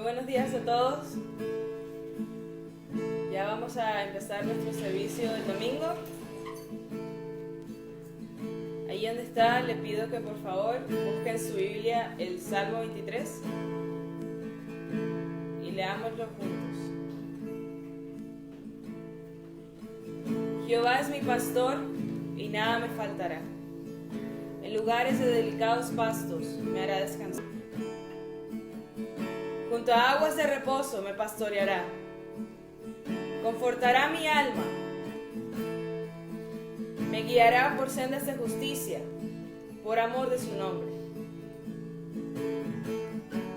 buenos días a todos. Ya vamos a empezar nuestro servicio del domingo. Ahí donde está, le pido que por favor busquen su Biblia el Salmo 23 y leámoslo juntos. Jehová es mi pastor y nada me faltará. En lugares de delicados pastos me hará descansar. Junto a aguas de reposo me pastoreará. Confortará mi alma. Me guiará por sendas de justicia, por amor de su nombre.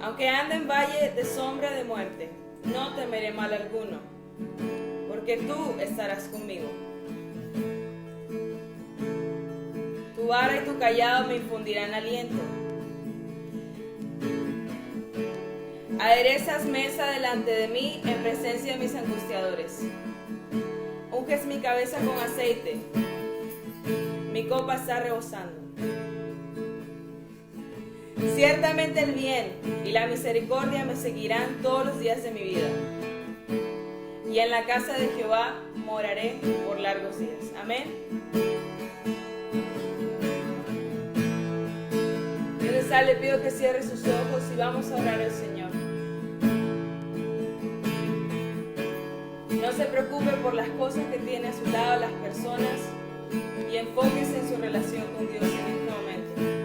Aunque ande en valle de sombra de muerte, no temeré mal alguno, porque tú estarás conmigo. Tu vara y tu callado me infundirán aliento. Aderezas mesa delante de mí en presencia de mis angustiadores. Unges mi cabeza con aceite. Mi copa está rebosando. Ciertamente el bien y la misericordia me seguirán todos los días de mi vida. Y en la casa de Jehová moraré por largos días. Amén. Entonces le pido que cierre sus ojos y vamos a orar al Señor. No se preocupe por las cosas que tiene a su lado, las personas, y enfóquese en su relación con Dios en este momento.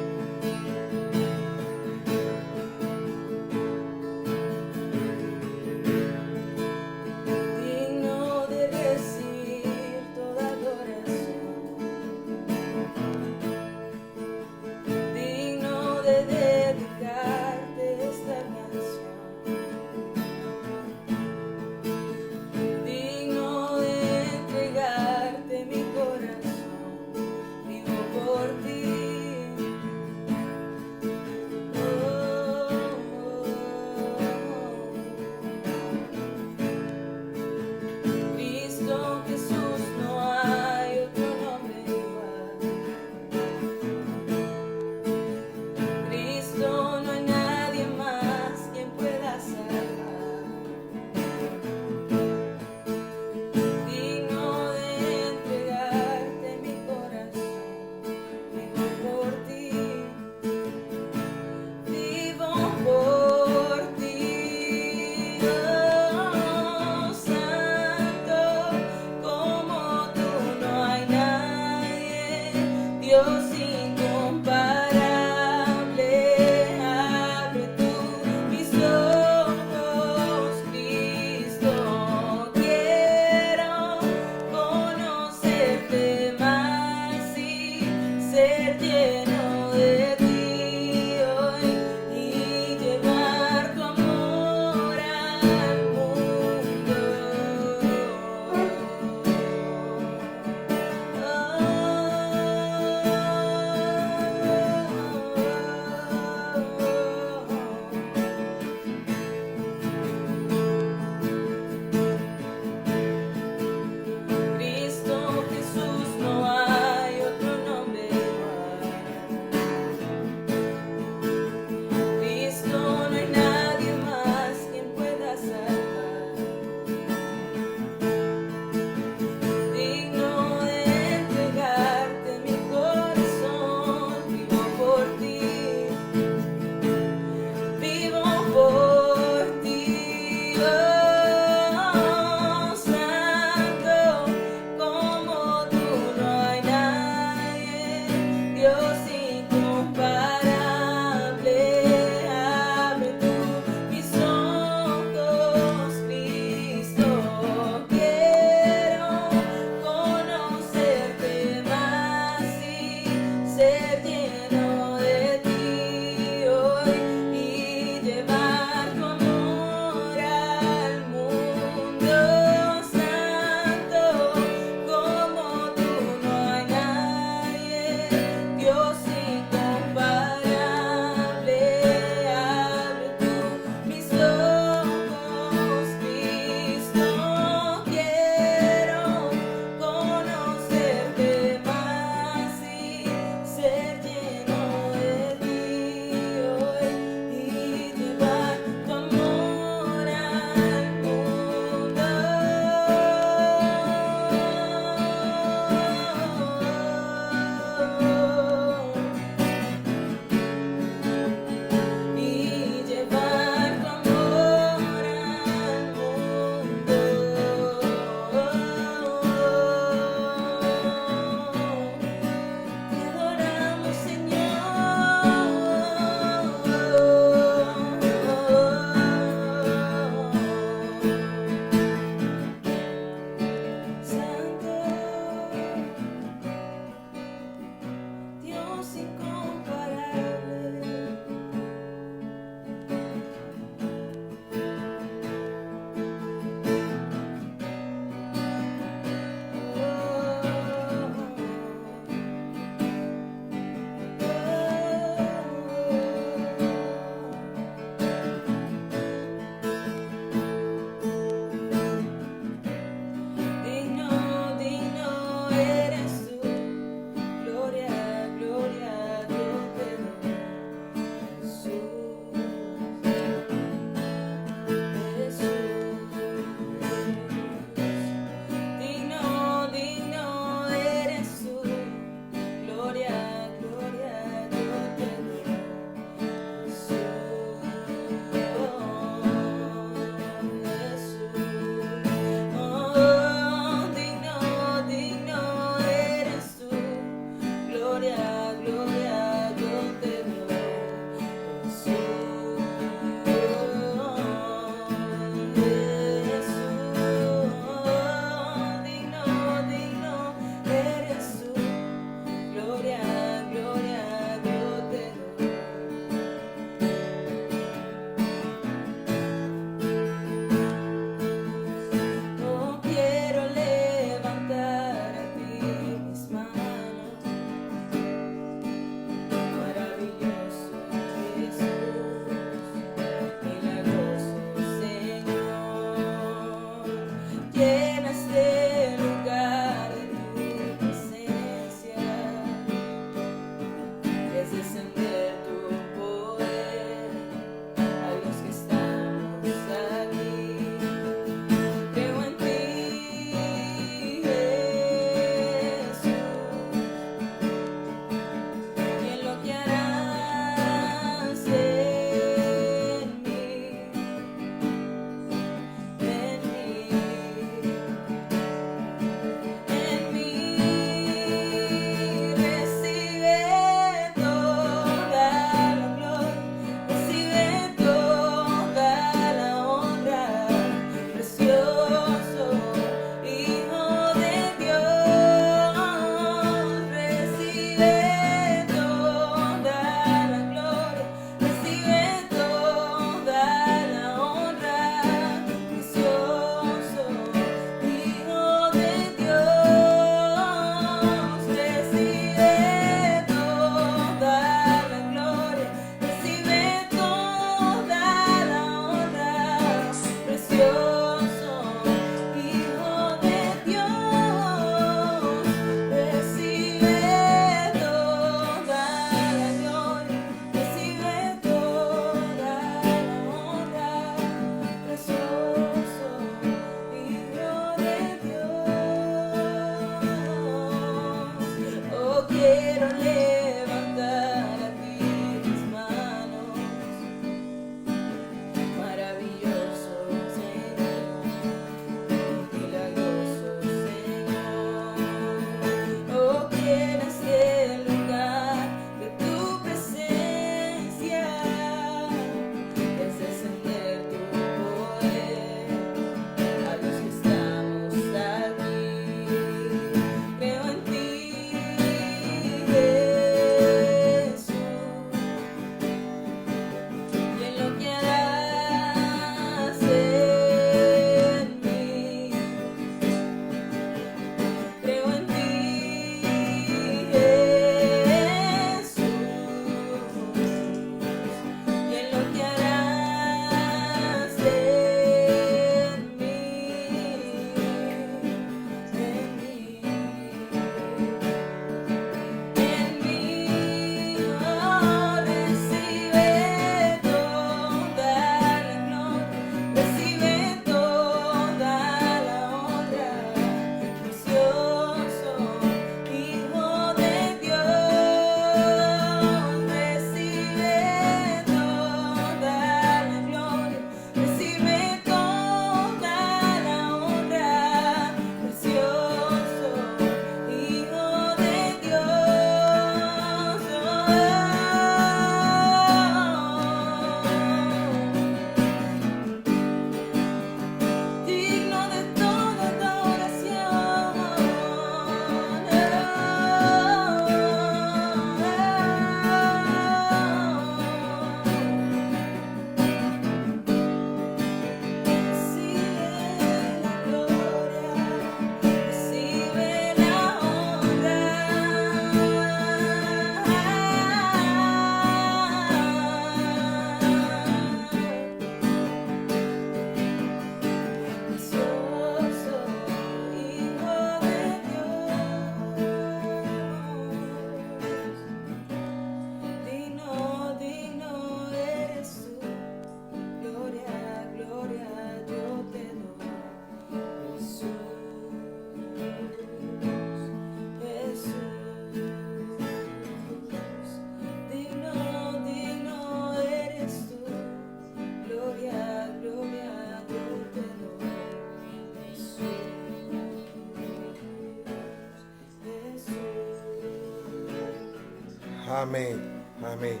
Amén, amén.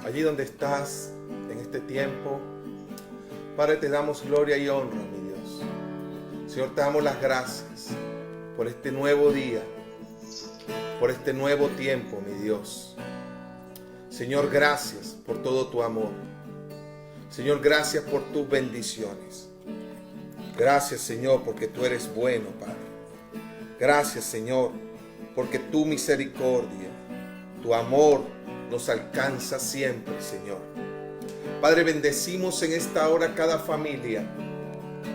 Allí donde estás en este tiempo, Padre, te damos gloria y honra, mi Dios. Señor, te damos las gracias por este nuevo día, por este nuevo tiempo, mi Dios. Señor, gracias por todo tu amor. Señor, gracias por tus bendiciones. Gracias, Señor, porque tú eres bueno, Padre. Gracias, Señor, porque tu misericordia, tu amor nos alcanza siempre, Señor. Padre, bendecimos en esta hora cada familia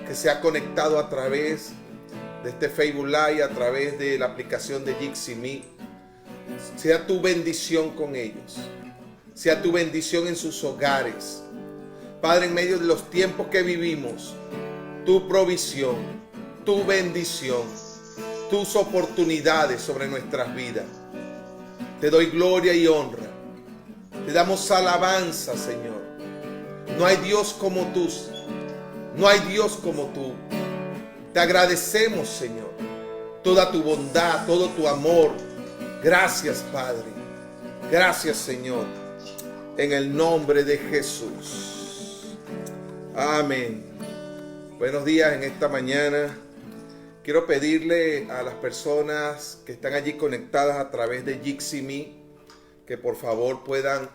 que se ha conectado a través de este Facebook Live, a través de la aplicación de Jixi.me. Sea tu bendición con ellos. Sea tu bendición en sus hogares. Padre, en medio de los tiempos que vivimos, tu provisión, tu bendición, tus oportunidades sobre nuestras vidas. Te doy gloria y honra. Te damos alabanza, Señor. No hay Dios como tú. No hay Dios como tú. Te agradecemos, Señor, toda tu bondad, todo tu amor. Gracias, Padre. Gracias, Señor. En el nombre de Jesús. Amén. Buenos días en esta mañana. Quiero pedirle a las personas que están allí conectadas a través de Jixi.me que por favor puedan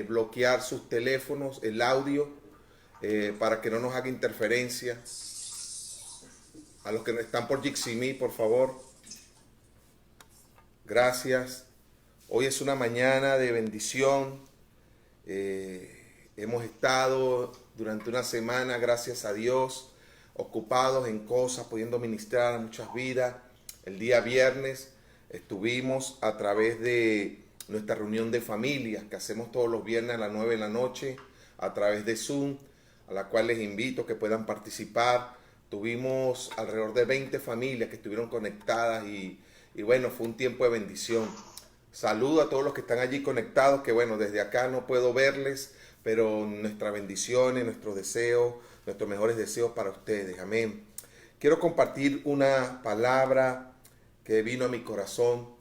bloquear sus teléfonos, el audio, para que no nos haga interferencia. A los que no están por Jixi.me, por favor. Gracias. Hoy es una mañana de bendición. Hemos estado durante una semana, gracias a Dios, ocupados en cosas, pudiendo ministrar a muchas vidas. El día viernes estuvimos a través de nuestra reunión de familias que hacemos todos los viernes a las 9 de la noche a través de Zoom, a la cual les invito que puedan participar. Tuvimos alrededor de 20 familias que estuvieron conectadas y bueno, fue un tiempo de bendición. Saludo a todos los que están allí conectados, que bueno, desde acá no puedo verles, pero nuestras bendiciones, nuestros deseos, nuestros mejores deseos para ustedes. Amén. Quiero compartir una palabra que vino a mi corazón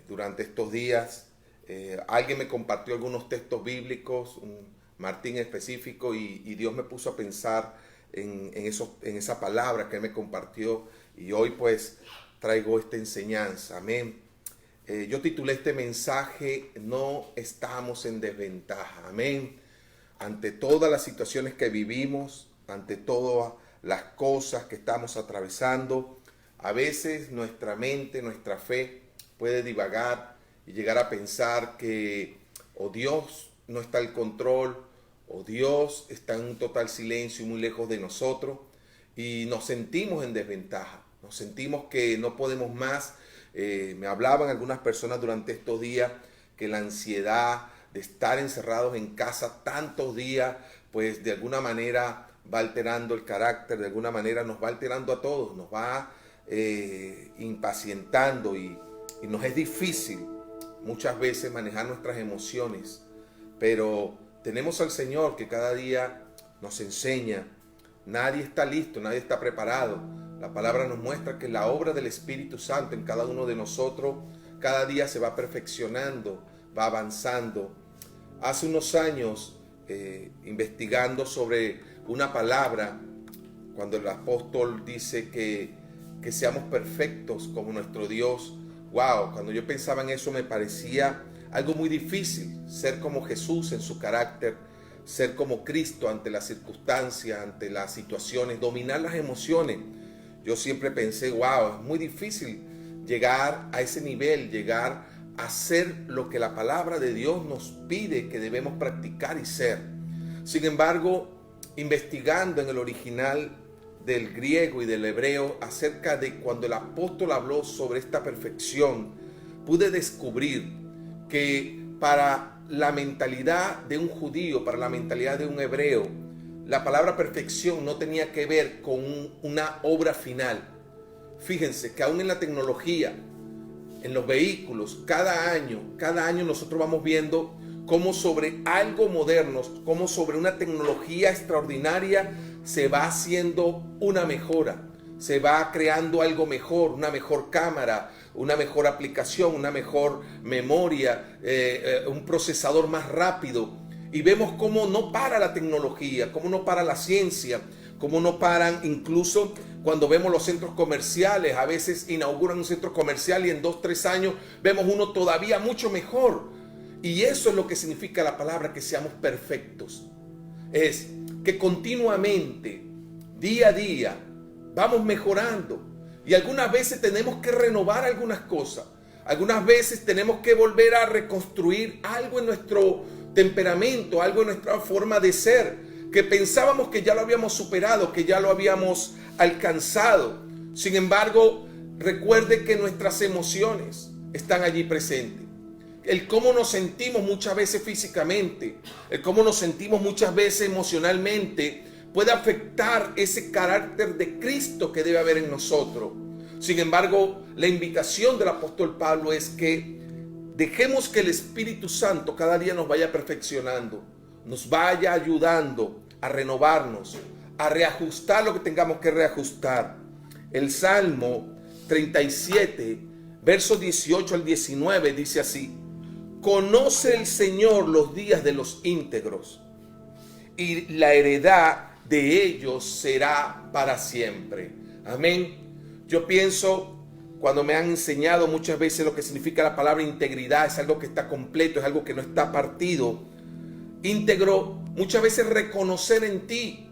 durante estos días. Alguien me compartió algunos textos bíblicos, Martín específico, y Dios me puso a pensar en esa palabra que él me compartió, y hoy pues traigo esta enseñanza. Amén. Yo titulé este mensaje: no estamos en desventaja. Amén. Ante todas las situaciones que vivimos, ante todas las cosas que estamos atravesando, a veces nuestra mente, nuestra fe puede divagar y llegar a pensar que o Dios no está al control, o Dios está en un total silencio y muy lejos de nosotros, y nos sentimos en desventaja, nos sentimos que no podemos más. Me hablaban algunas personas durante estos días que la ansiedad de estar encerrados en casa tantos días, pues de alguna manera va alterando el carácter, de alguna manera nos va alterando a todos, nos va impacientando y nos es difícil muchas veces manejar nuestras emociones, pero tenemos al Señor que cada día nos enseña. Nadie está listo, nadie está preparado. La palabra nos muestra que la obra del Espíritu Santo en cada uno de nosotros cada día se va perfeccionando, va avanzando. Hace unos años, investigando sobre una palabra, cuando el apóstol dice que seamos perfectos como nuestro Dios, wow, cuando yo pensaba en eso me parecía algo muy difícil, ser como Jesús en su carácter, ser como Cristo ante las circunstancias, ante las situaciones, dominar las emociones. Yo siempre pensé, wow, es muy difícil llegar a ese nivel, llegar a hacer lo que la palabra de Dios nos pide que debemos practicar y ser. Sin embargo, investigando en el original del griego y del hebreo acerca de cuando el apóstol habló sobre esta perfección, pude descubrir que para la mentalidad de un judío, para la mentalidad de un hebreo, la palabra perfección no tenía que ver con una obra final. Fíjense que aún en la tecnología, en los vehículos, cada año nosotros vamos viendo cómo sobre algo moderno, cómo sobre una tecnología extraordinaria se va haciendo una mejora. se va creando algo mejor, una mejor cámara, una mejor aplicación, una mejor memoria, un procesador más rápido. Y vemos cómo no para la tecnología, cómo no para la ciencia, cómo no paran incluso cuando vemos los centros comerciales. A veces inauguran un centro comercial y en 2-3 años vemos uno todavía mucho mejor. Y eso es lo que significa la palabra que seamos perfectos. Es que continuamente, día a día, vamos mejorando. Y algunas veces tenemos que renovar algunas cosas. Algunas veces tenemos que volver a reconstruir algo en nuestro temperamento, algo en nuestra forma de ser, que pensábamos que ya lo habíamos superado, que ya lo habíamos alcanzado. Sin embargo, recuerde que nuestras emociones están allí presentes. El cómo nos sentimos muchas veces físicamente, el cómo nos sentimos muchas veces emocionalmente, puede afectar ese carácter de Cristo que debe haber en nosotros. Sin embargo, la invitación del apóstol Pablo es que dejemos que el Espíritu Santo cada día nos vaya perfeccionando, nos vaya ayudando a renovarnos, a reajustar lo que tengamos que reajustar. El Salmo 37, versos 18 al 19 dice así: conoce el Señor los días de los íntegros, y la heredad de ellos será para siempre. Amén. Yo pienso, cuando me han enseñado muchas veces lo que significa la palabra integridad, es algo que está completo, es algo que no está partido. Íntegro, muchas veces reconocer en ti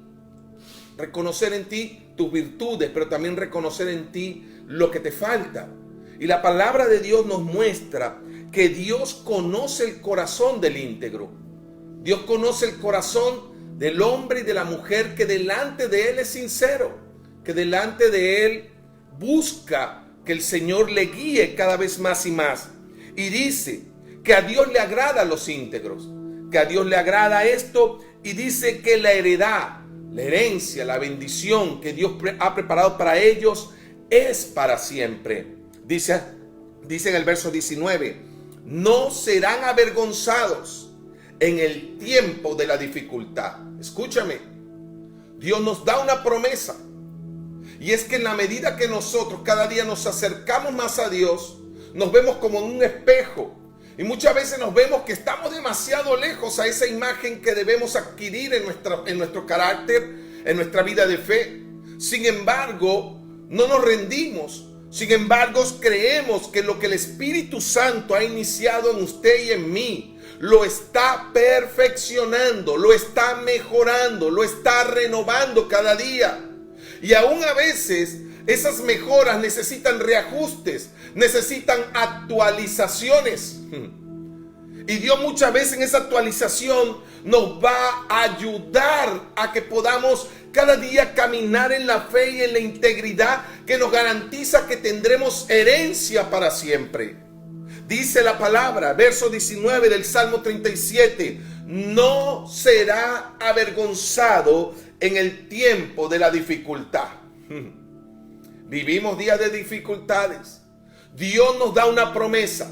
tus virtudes, pero también reconocer en ti lo que te falta. Y la palabra de Dios nos muestra que Dios conoce el corazón del íntegro. Dios conoce el corazón del hombre y de la mujer que delante de Él es sincero, que delante de Él busca que el Señor le guíe cada vez más y más. Y dice que a Dios le agrada a los íntegros, que a Dios le agrada esto, y dice que la heredad, la herencia, la bendición que Dios ha preparado para ellos es para siempre. Dice en el verso 19, no serán avergonzados en el tiempo de la dificultad. Escúchame, Dios nos da una promesa, y es que en la medida que nosotros cada día nos acercamos más a Dios, nos vemos como en un espejo, y muchas veces nos vemos que estamos demasiado lejos a esa imagen que debemos adquirir en nuestro carácter, en nuestra vida de fe. Sin embargo, no nos rendimos. Sin embargo, creemos que lo que el Espíritu Santo ha iniciado en usted y en mí, lo está perfeccionando, lo está mejorando, lo está renovando cada día. Y aún a veces esas mejoras necesitan reajustes, necesitan actualizaciones. Y Dios muchas veces en esa actualización nos va a ayudar a que podamos cada día caminar en la fe y en la integridad que nos garantiza que tendremos herencia para siempre. Dice la palabra, verso 19 del Salmo 37, no será avergonzado en el tiempo de la dificultad. Vivimos días de dificultades. Dios nos da una promesa.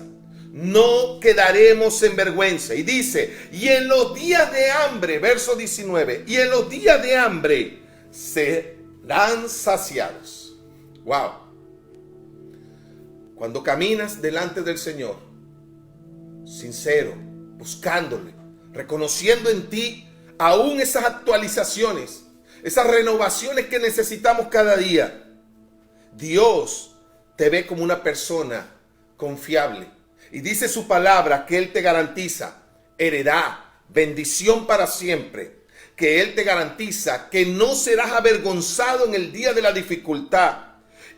No quedaremos en vergüenza. Y dice, y en los días de hambre, verso 19, y en los días de hambre serán saciados. Wow. Cuando caminas delante del Señor, sincero, buscándole, reconociendo en ti aún esas actualizaciones, esas renovaciones que necesitamos cada día, Dios te ve como una persona confiable. Y dice su palabra que Él te garantiza heredad, bendición para siempre. Que Él te garantiza que no serás avergonzado en el día de la dificultad.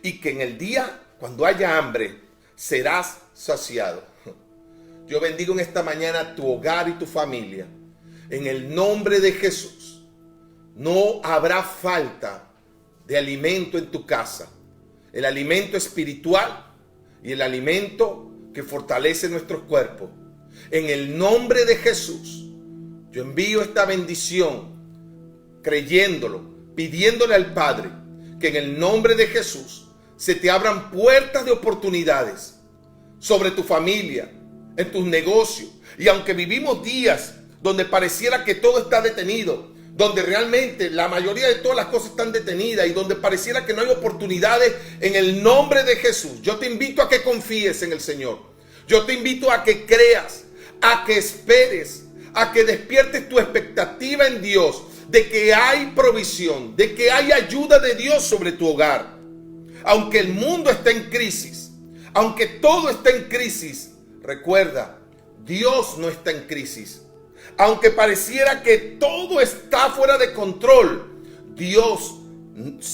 Y que en el día, cuando haya hambre, serás saciado. Yo bendigo en esta mañana tu hogar y tu familia. En el nombre de Jesús. No habrá falta de alimento en tu casa. El alimento espiritual y el alimento que fortalece nuestros cuerpos. En el nombre de Jesús, yo envío esta bendición, creyéndolo, pidiéndole al Padre, que en el nombre de Jesús se te abran puertas de oportunidades sobre tu familia, en tus negocios. Y aunque vivimos días donde pareciera que todo está detenido, donde realmente la mayoría de todas las cosas están detenidas y donde pareciera que no hay oportunidades, en el nombre de Jesús, yo te invito a que confíes en el Señor. Yo te invito a que creas, a que esperes, a que despiertes tu expectativa en Dios, de que hay provisión, de que hay ayuda de Dios sobre tu hogar. Aunque el mundo esté en crisis, aunque todo esté en crisis, recuerda, Dios no está en crisis. Aunque pareciera que todo está fuera de control, Dios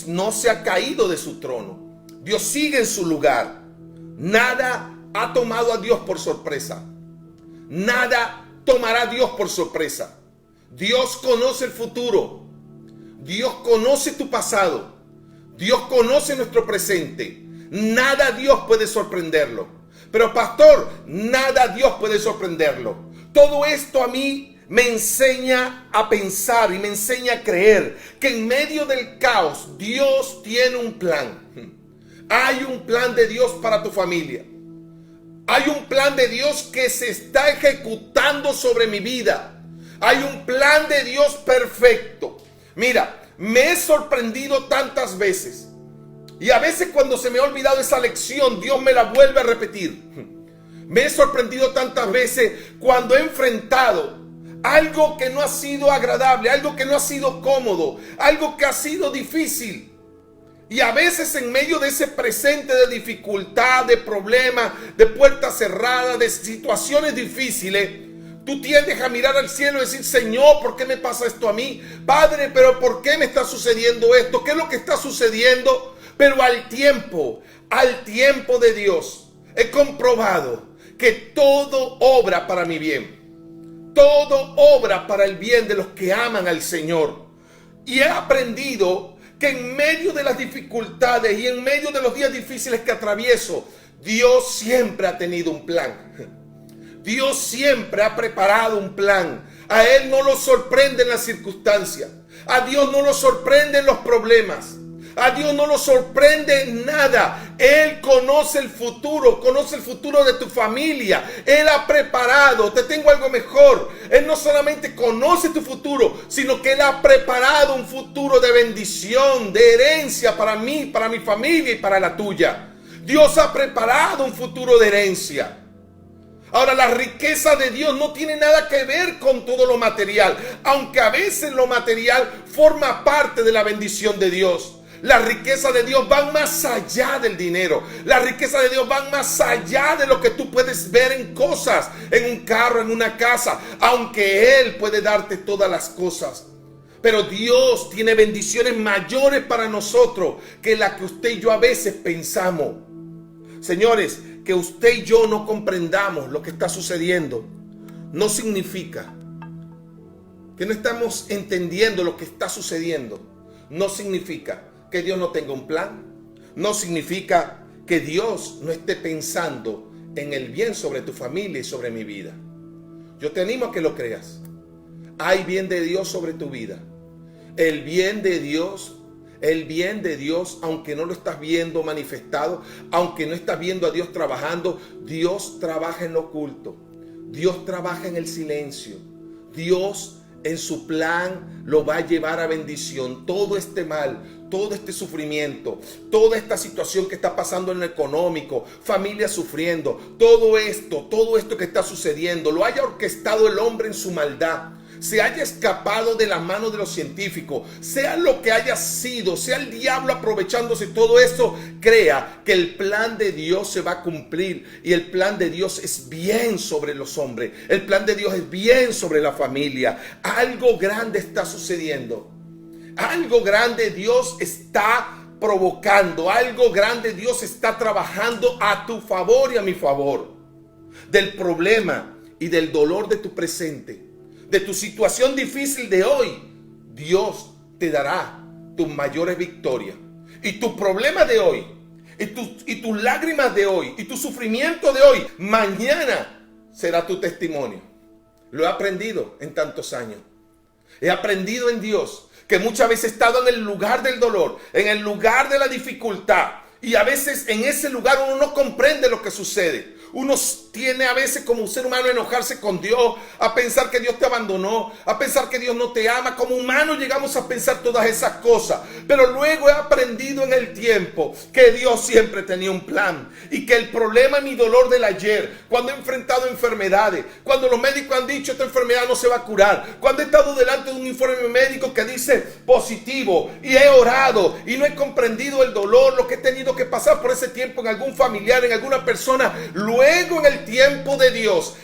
no se ha caído de su trono. Dios sigue en su lugar. Nada ha tomado a Dios por sorpresa. Nada tomará a Dios por sorpresa. Dios conoce el futuro. Dios conoce tu pasado. Dios conoce nuestro presente. Nada Dios puede sorprenderlo. Pero pastor, nada Dios puede sorprenderlo. Todo esto a mí me enseña a pensar y me enseña a creer que en medio del caos Dios tiene un plan. Hay un plan de Dios para tu familia. Hay un plan de Dios que se está ejecutando sobre mi vida. Hay un plan de Dios perfecto. Mira, me he sorprendido tantas veces. Y a veces cuando se me ha olvidado esa lección, Dios me la vuelve a repetir. Me he sorprendido tantas veces cuando he enfrentado algo que no ha sido agradable, algo que no ha sido cómodo, algo que ha sido difícil. Y a veces en medio de ese presente de dificultad, de problemas, de puertas cerradas, de situaciones difíciles, tú tiendes a mirar al cielo y decir: Señor, ¿por qué me pasa esto a mí? Padre, ¿pero por qué me está sucediendo esto? ¿Qué es lo que está sucediendo? Pero al tiempo de Dios, he comprobado que todo obra para mi bien. Todo obra para el bien de los que aman al Señor. Y he aprendido que en medio de las dificultades y en medio de los días difíciles que atravieso, Dios siempre ha tenido un plan. Dios siempre ha preparado un plan. A Él no lo sorprenden las circunstancias. A Dios no lo sorprenden los problemas. A Dios no lo sorprende nada. Él conoce el futuro de tu familia. Él ha preparado. Te tengo algo mejor. Él no solamente conoce tu futuro, sino que Él ha preparado un futuro de bendición, de herencia para mí, para mi familia y para la tuya. Dios ha preparado un futuro de herencia. Ahora, la riqueza de Dios no tiene nada que ver con todo lo material, aunque a veces lo material forma parte de la bendición de Dios. La riqueza de Dios va más allá del dinero. La riqueza de Dios va más allá de lo que tú puedes ver en cosas, en un carro, en una casa, aunque Él puede darte todas las cosas. Pero Dios tiene bendiciones mayores para nosotros que las que usted y yo a veces pensamos. Señores, que usted y yo no comprendamos lo que está sucediendo no significa que no estamos entendiendo lo que está sucediendo. No significa que Dios no tenga un plan. No significa que Dios no esté pensando en el bien sobre tu familia y sobre mi vida. Yo te animo a que lo creas. Hay bien de Dios sobre tu vida. El bien de Dios, aunque no lo estás viendo manifestado, aunque no estás viendo a Dios trabajando, Dios trabaja en lo oculto. Dios trabaja en el silencio. Dios en su plan lo va a llevar a bendición. Todo este mal, todo este sufrimiento, toda esta situación que está pasando en lo económico, familias sufriendo, todo esto que está sucediendo, lo haya orquestado el hombre en su maldad, se haya escapado de las manos de los científicos, sea lo que haya sido, sea el diablo aprovechándose de todo eso, crea que el plan de Dios se va a cumplir y el plan de Dios es bien sobre los hombres, el plan de Dios es bien sobre la familia. Algo grande está sucediendo, algo grande Dios está provocando, algo grande Dios está trabajando a tu favor y a mi favor. Del problema y del dolor de tu presente, de tu situación difícil de hoy, Dios te dará tus mayores victorias. Y tu problema de hoy, y tus lágrimas de hoy, y tu sufrimiento de hoy, mañana será tu testimonio. Lo he aprendido en tantos años. He aprendido en Dios que muchas veces he estado en el lugar del dolor, en el lugar de la dificultad. Y a veces en ese lugar uno no comprende lo que sucede. Uno tiene a veces como un ser humano a enojarse con Dios, a pensar que Dios te abandonó, a pensar que Dios no te ama. Como humanos llegamos a pensar todas esas cosas. Pero luego he aprendido en el tiempo que Dios siempre tenía un plan. Y que el problema y mi dolor del ayer, cuando he enfrentado enfermedades, cuando los médicos han dicho esta enfermedad no se va a curar, cuando he estado delante de un informe médico que dice positivo y he orado y no he comprendido el dolor, lo que he tenido que pasar por ese tiempo en algún familiar, en alguna persona, luego en el tiempo de Dios,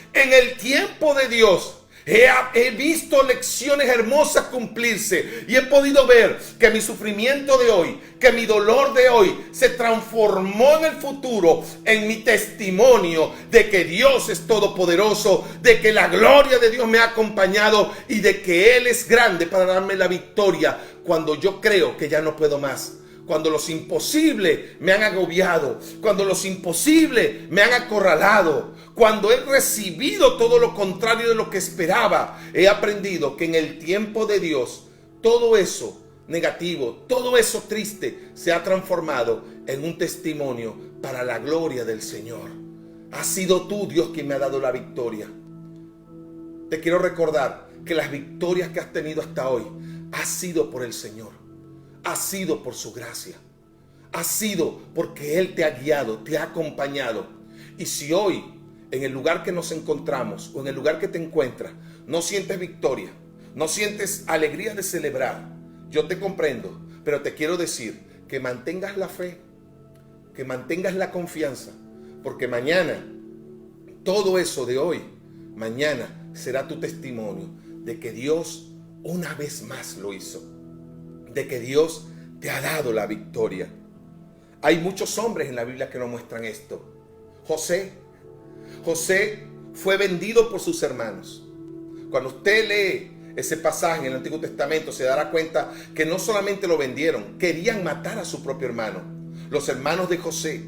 he visto lecciones hermosas cumplirse y he podido ver que mi sufrimiento de hoy, que mi dolor de hoy se transformó en el futuro en mi testimonio de que Dios es todopoderoso, de que la gloria de Dios me ha acompañado y de que Él es grande para darme la victoria cuando yo creo que ya no puedo más. Cuando los imposibles me han agobiado, cuando los imposibles me han acorralado, cuando he recibido todo lo contrario de lo que esperaba, he aprendido que en el tiempo de Dios, todo eso negativo, todo eso triste, se ha transformado en un testimonio para la gloria del Señor. Ha sido tú, Dios, quien me ha dado la victoria. Te quiero recordar que las victorias que has tenido hasta hoy ha sido por el Señor. Ha sido por su gracia. Ha sido porque Él te ha guiado, te ha acompañado. Y si hoy, en el lugar que nos encontramos o en el lugar que te encuentras, no sientes victoria, no sientes alegría de celebrar, yo te comprendo, pero te quiero decir que mantengas la fe, que mantengas la confianza, porque mañana, todo eso de hoy, mañana será tu testimonio de que Dios una vez más lo hizo. De que Dios te ha dado la victoria. Hay muchos hombres en la Biblia que nos muestran esto. José fue vendido por sus hermanos. Cuando usted lee ese pasaje en el Antiguo Testamento, se dará cuenta que no solamente lo vendieron, querían matar a su propio hermano. Los hermanos de José,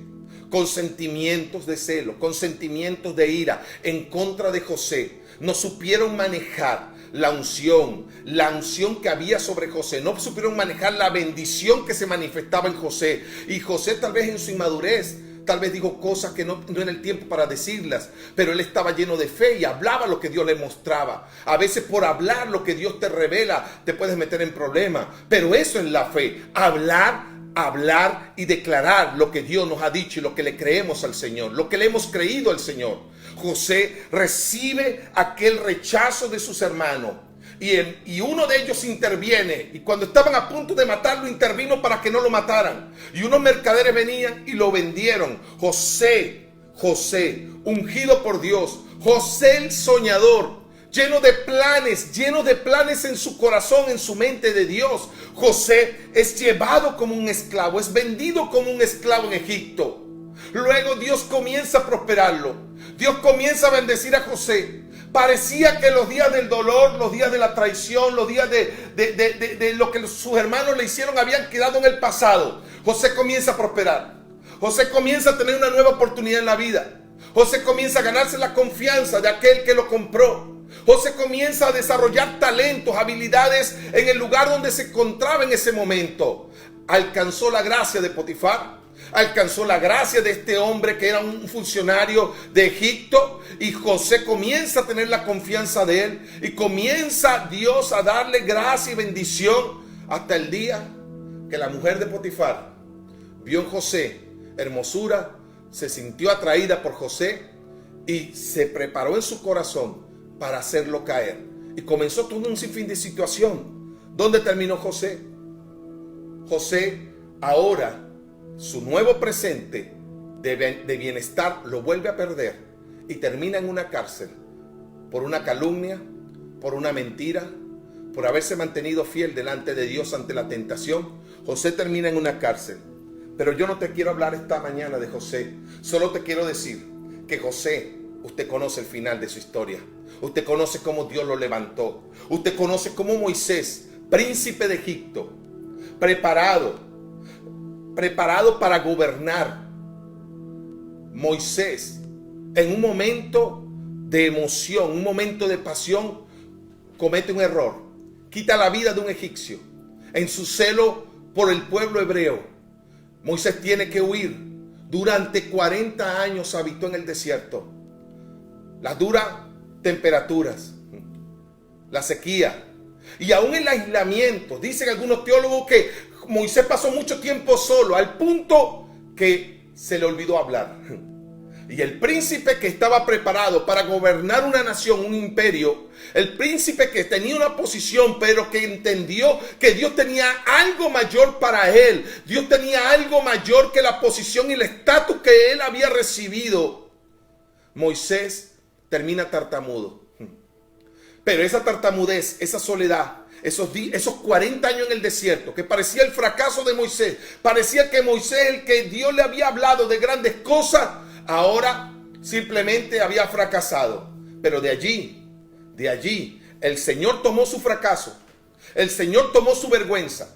con sentimientos de celo, con sentimientos de ira en contra de José, no supieron manejar la unción que había sobre José. No supieron manejar la bendición que se manifestaba en José. Y José, tal vez en su inmadurez, tal vez dijo cosas que no era el tiempo para decirlas, pero él estaba lleno de fe y hablaba lo que Dios le mostraba. A veces por hablar lo que Dios te revela te puedes meter en problemas, pero eso es la fe. Hablar y declarar lo que Dios nos ha dicho y lo que le creemos al Señor, lo que le hemos creído al Señor. José recibe aquel rechazo de sus hermanos y uno de ellos interviene, y cuando estaban a punto de matarlo, intervino para que no lo mataran, y unos mercaderes venían y lo vendieron. José, ungido por Dios, José el soñador, lleno de planes en su corazón, en su mente de Dios. José es llevado como un esclavo, es vendido como un esclavo en Egipto. Luego Dios comienza a prosperarlo. Dios comienza a bendecir a José. Parecía que los días del dolor, los días de la traición, los días de lo que sus hermanos le hicieron habían quedado en el pasado. José comienza a prosperar. José comienza a tener una nueva oportunidad en la vida. José comienza a ganarse la confianza de aquel que lo compró. José comienza a desarrollar talentos, habilidades en el lugar donde se encontraba en ese momento. Alcanzó la gracia de Potifar, alcanzó la gracia de este hombre que era un funcionario de Egipto, y José comienza a tener la confianza de él y comienza Dios a darle gracia y bendición hasta el día que la mujer de Potifar vio en José hermosura, se sintió atraída por José y se preparó en su corazón para hacerlo caer. Y comenzó todo un sinfín de situación. ¿Dónde terminó José? José ahora, su nuevo presente de bienestar lo vuelve a perder y termina en una cárcel por una calumnia, por una mentira, por haberse mantenido fiel delante de Dios ante la tentación. José termina en una cárcel. Pero yo no te quiero hablar esta mañana de José. Solo te quiero decir que José, usted conoce el final de su historia. Usted conoce cómo Dios lo levantó. Usted conoce cómo Moisés, príncipe de Egipto, preparado para gobernar. Moisés, en un momento de emoción, un momento de pasión, comete un error. Quita la vida de un egipcio en su celo por el pueblo hebreo. Moisés tiene que huir. durante 40 años habitó en el desierto. Las duras temperaturas, la sequía y aún el aislamiento. Dicen algunos teólogos que Moisés pasó mucho tiempo solo, al punto que se le olvidó hablar. Y el príncipe que estaba preparado para gobernar una nación, un imperio, el príncipe que tenía una posición, pero que entendió que Dios tenía algo mayor para él. Dios tenía algo mayor que la posición y el estatus que él había recibido. Moisés termina tartamudo. Pero esa tartamudez, esa soledad, esos 40 años en el desierto, que parecía el fracaso de Moisés, parecía que Moisés, el que Dios le había hablado de grandes cosas, ahora simplemente había fracasado. Pero de allí, el Señor tomó su fracaso, el Señor tomó su vergüenza.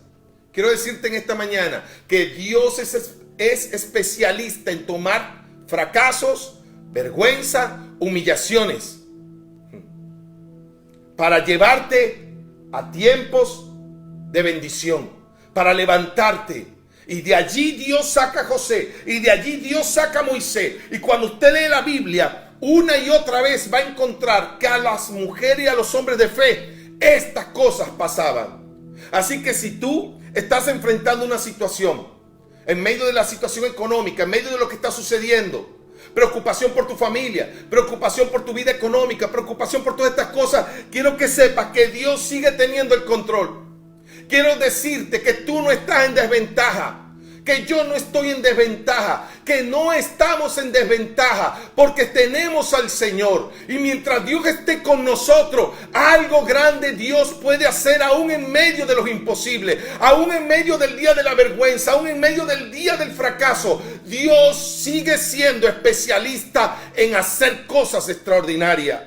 Quiero decirte en esta mañana que Dios es especialista en tomar fracasos, vergüenza, humillaciones, para llevarte a tiempos de bendición, para levantarte. Y de allí Dios saca a José, y de allí Dios saca a Moisés. Y cuando usted lee la Biblia, una y otra vez va a encontrar que a las mujeres y a los hombres de fe estas cosas pasaban. Así que si tú estás enfrentando una situación, en medio de la situación económica, en medio de lo que está sucediendo, preocupación por tu familia, preocupación por tu vida económica, preocupación por todas estas cosas, quiero que sepas que Dios sigue teniendo el control. Quiero decirte que tú no estás en desventaja, que yo no estoy en desventaja, que no estamos en desventaja, porque tenemos al Señor. Y mientras Dios esté con nosotros, algo grande Dios puede hacer aún en medio de los imposibles, aún en medio del día de la vergüenza, aún en medio del día del fracaso. Dios sigue siendo especialista en hacer cosas extraordinarias.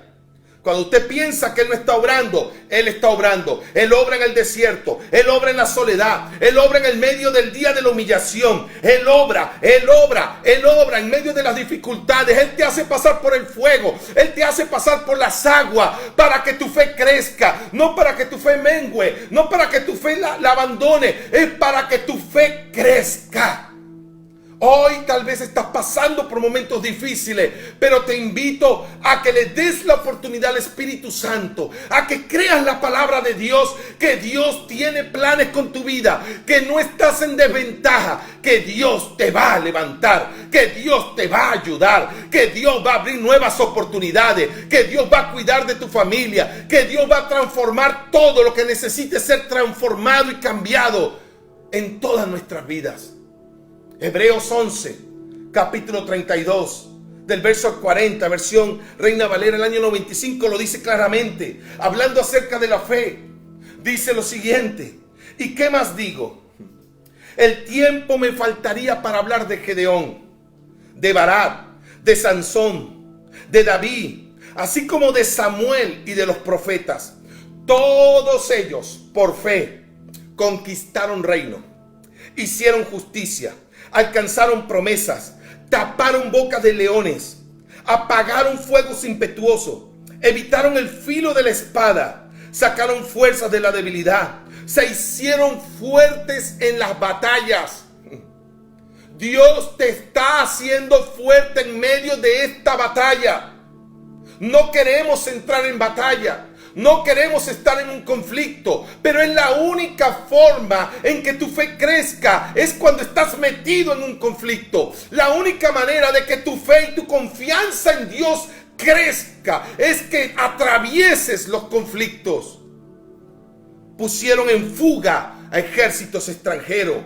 Cuando usted piensa que Él no está obrando, Él está obrando. Él obra en el desierto, Él obra en la soledad, Él obra en el medio del día de la humillación. Él obra en medio de las dificultades. Él te hace pasar por el fuego, Él te hace pasar por las aguas para que tu fe crezca, no para que tu fe mengue, no para que tu fe la abandone, es para que tu fe crezca. Hoy tal vez estás pasando por momentos difíciles, pero te invito a que le des la oportunidad al Espíritu Santo, a que creas la palabra de Dios, que Dios tiene planes con tu vida, que no estás en desventaja, que Dios te va a levantar, que Dios te va a ayudar, que Dios va a abrir nuevas oportunidades, que Dios va a cuidar de tu familia, que Dios va a transformar todo lo que necesite ser transformado y cambiado en todas nuestras vidas. Hebreos 11, capítulo 32, del verso 40, versión Reina Valera, el año 95, lo dice claramente, hablando acerca de la fe. Dice lo siguiente: ¿y qué más digo? El tiempo me faltaría para hablar de Gedeón, de Barak, de Sansón, de David, así como de Samuel y de los profetas. Todos ellos, por fe, conquistaron reino, hicieron justicia, alcanzaron promesas, taparon bocas de leones, apagaron fuegos impetuosos, evitaron el filo de la espada, sacaron fuerzas de la debilidad, se hicieron fuertes en las batallas. Dios te está haciendo fuerte en medio de esta batalla. No queremos entrar en batalla. No queremos estar en un conflicto, pero es la única forma en que tu fe crezca, es cuando estás metido en un conflicto. La única manera de que tu fe y tu confianza en Dios crezca es que atravieses los conflictos. Pusieron en fuga a ejércitos extranjeros.